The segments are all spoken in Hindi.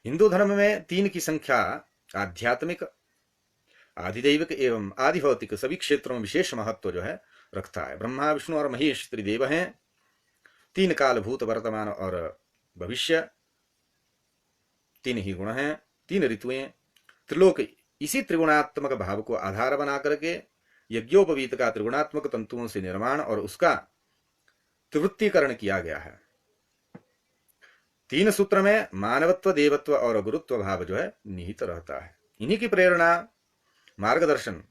हिंदू धर्म में 3 की संख्या आध्यात्मिक, आधिदैविक एवं आधिभौतिक सभी क्षेत्रों में विशेष महत्व जो है रखता है। ब्रह्मा विष्णु और महेश त्रिदेव हैं। 3 काल, भूत वर्तमान और भविष्य, 3 ही गुण हैं, 3 ऋतुएं, त्रिलोक। इसी त्रिगुणात्मक भाव को आधार बना करके यज्ञोपवीत का त्रिगुणात्मक तंतुओं से निर्माण और उसका त्रिवृत्तीकरण किया गया है। 3 सूत्र में मानवत्व, देवत्व और गुरुत्व भाव जो है निहित रहता है। इन्हीं की प्रेरणा, मार्गदर्शन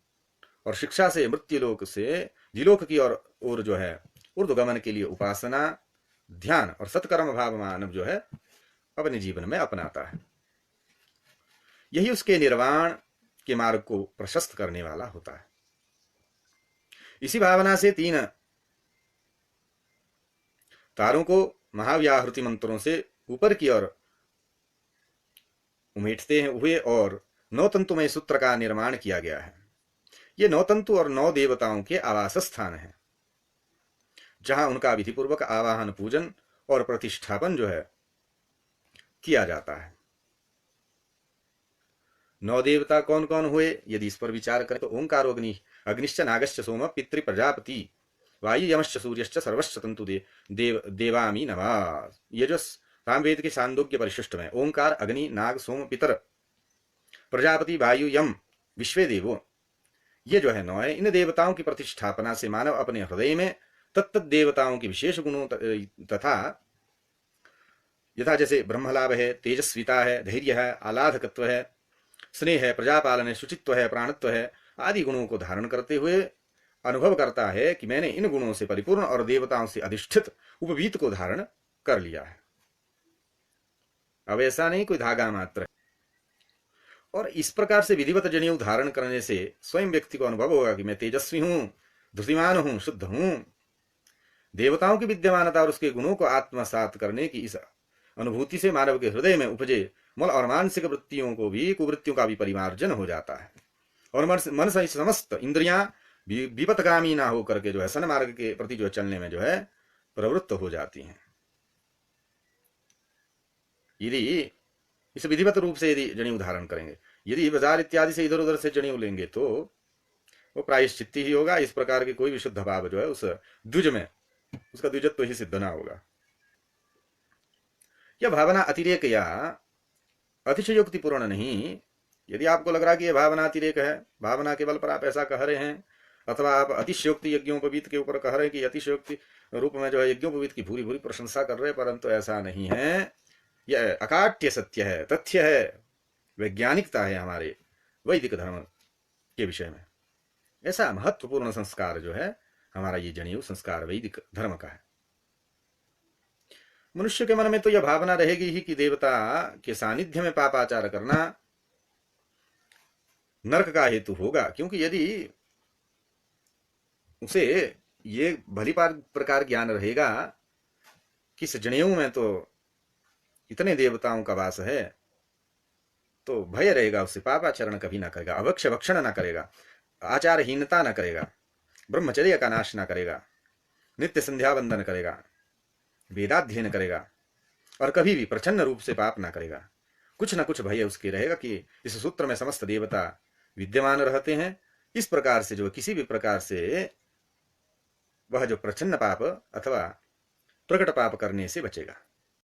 और शिक्षा से मृत्युलोक से जिलोक की ओर जो है ऊर्ध्वगमन के लिए उपासना, ध्यान और सत्कर्म भाव मानव जो है अपने जीवन में अपनाता है। यही उसके निर्वाण के मार्ग को प्रशस्त करने वाला होता है। इसी भावना से 3 तारों को महाव्याहृति मंत्रों से ऊपर की ओर उमेटते हुए और 9 तंतुमय सूत्र का निर्माण किया गया है। ये 9 तंतु और 9 देवताओं के आवास स्थान है, जहां उनका विधिपूर्वक आवाहन, पूजन और प्रतिष्ठापन जो है किया जाता है। 9 देवता कौन कौन हुए यदि इस पर विचार करें तो ओंकारो अग्निश्च नागश्च सोम पितृ प्रजापति वायु यमश्च सूर्यश्च सर्वश्च तंतु देवामी नमः। ये जो सामवेद के छांदोग्य परिशिष्ट में ओंकार, अग्नि, नाग, सोम, पितर, प्रजापति, वायु, यम, विश्वे देवो, ये जो है 9 है। इन देवताओं की प्रतिष्ठापना से मानव अपने हृदय में तत्त देवताओं के विशेष गुणों तथा यथा जैसे ब्रह्मलाभ है, तेजस्विता है, धैर्य है, आलाधकत्व है, स्नेह है, प्रजापालन है, शुचित्व है, प्राणत्व है आदि गुणों को धारण करते हुए अनुभव करता है कि मैंने इन गुणों से परिपूर्ण और देवताओं से अधिष्ठित उपवीत को धारण कर लिया है। अब ऐसा नहीं कोई धागा मात्र। और इस प्रकार से विधिवत जनेऊ धारण करने से स्वयं व्यक्ति को अनुभव होगा कि मैं तेजस्वी हूं, धृतिमान हूं, शुद्ध हूं। देवताओं की विद्यमानता और उसके गुणों को आत्मसात करने की इस अनुभूति से मानव के हृदय में उपजे मूल और मानसिक वृत्तियों को भी, कुवृत्तियों का भी परिमार्जन हो जाता है और मन से समस्त इंद्रियां विपथगामी ना होकर के जो है सन्मार्ग के प्रति जो चलने में जो है प्रवृत्त हो जाती हैं। यदि इस विधिवत रूप से यदि जनेऊ धारण करेंगे, यदि बाजार इत्यादि से इधर उधर से जनेऊ लेंगे तो वो प्रायश्चित्त ही होगा। इस प्रकार के कोई भी शुद्ध भाव जो है उस द्विज में उसका द्विजत्व ही सिद्ध ना होगा। यह भावना अतिरेक या अतिशयोक्तिपूर्ण नहीं। यदि आपको लग रहा कि यह भावना अतिरेक है, भावना के बल पर आप ऐसा कह रहे हैं, अथवा आप अतिशयोक्ति यज्ञोपवीत के ऊपर कह रहे हैं कि अतिशयोक्ति रूप में जो है यज्ञोपवीत की भूरी भूरी प्रशंसा कर रहे हैं, परंतु ऐसा नहीं है। यह अकाट्य सत्य है, तथ्य है, वैज्ञानिकता है हमारे वैदिक धर्म के विषय में। ऐसा महत्वपूर्ण संस्कार जो है हमारा ये जनेऊ संस्कार वैदिक धर्म का है। मनुष्य के मन में तो यह भावना रहेगी ही कि देवता के सानिध्य में पापाचार करना नरक का हेतु होगा, क्योंकि यदि उसे ये भली प्रकार ज्ञान रहेगा कि इस जनेऊ में तो इतने देवताओं का वास है, तो भय रहेगा, उससे पापाचरण कभी ना करेगा, अवक्ष भक्षण ना करेगा, आचारहीनता ना करेगा, ब्रह्मचर्य का नाश ना करेगा, नित्य संध्या वंदन करेगा, वेदाध्ययन करेगा और कभी भी प्रचन्न रूप से पाप ना करेगा। कुछ न कुछ भय उसके रहेगा कि इस सूत्र में समस्त देवता विद्यमान रहते हैं। इस प्रकार से जो किसी भी प्रकार से वह जो प्रचन्न पाप अथवा प्रकट पाप करने से बचेगा।